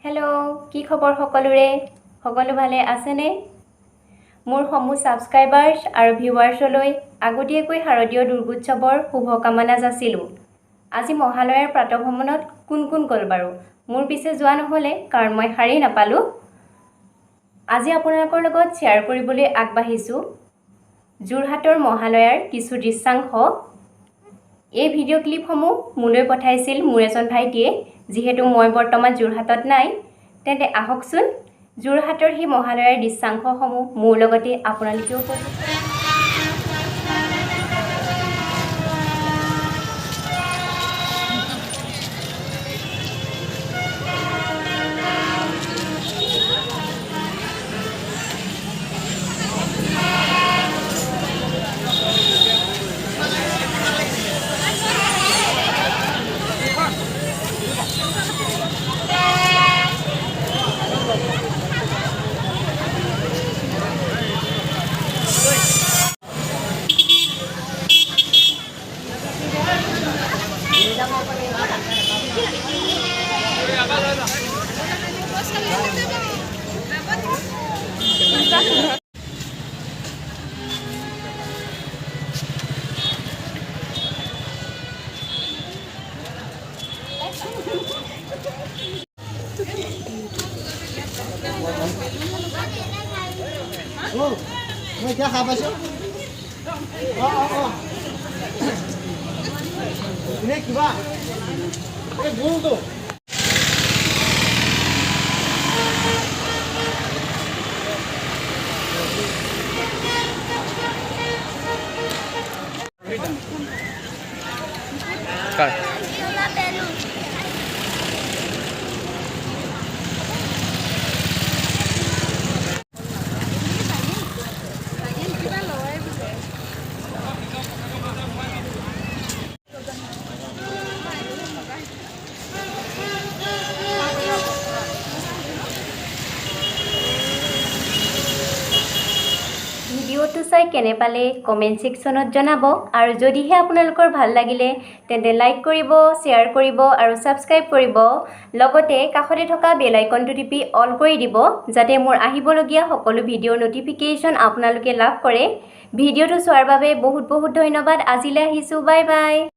hello' কি খবৰ সকলোৰে সকলো ভালে আছেনে মোৰ সমূহ সাবস্ক্ৰাইবাৰ্ছ আৰু ভিউৱাৰ্ছলৈ আগতীয়াকৈ শাৰদীয় দুৰ্গোৎসৱৰ শুভকামনা যাচিলোঁ আজি মহালয়াৰ প্ৰাতঃভ্ৰমণত কোন গ'ল বাৰু মোৰ পিছে যোৱা নহ'লে কাৰণ মই শাৰী নাপালোঁ আজি আপোনালোকৰ লগত শ্বেয়াৰ কৰিবলৈ আগবাঢ়িছোঁ যোৰহাটৰ মহালয়াৰ কিছু দৃশ্যাংশ এই ভিডিঅ' ক্লিপসমূহ মোলৈ পঠাইছিল মোৰ এজন ভাইটিয়ে যিহেতু মই বৰ্তমান যোৰহাটত নাই তেন্তে আহকচোন যোৰহাটৰ হি মহালয়াৰ দৃশ্যাংশসমূহ মোৰ লগতে আপোনালোকেও উপভোগ মই এতিয়া খাই পাইছোঁ এনে কিবা এই গুড়টো ভিডিঅ'টো চাই কেনে পালে কমেণ্ট ছেকশ্যনত জনাব আৰু যদিহে আপোনালোকৰ ভাল লাগিলে তেন্তে লাইক কৰিব শ্বেয়াৰ কৰিব আৰু ছাবস্ক্ৰাইব কৰিব লগতে কাষতে থকা বেল আইকনটো টিপি অল কৰি দিব যাতে মোৰ আহিবলগীয়া সকলো ভিডিঅ'ৰ নটিফিকেশ্যন আপোনালোকে লাভ কৰে ভিডিঅ'টো চোৱাৰ বাবে বহুত ধন্যবাদ আজিলৈ আহিছোঁ বাই বাই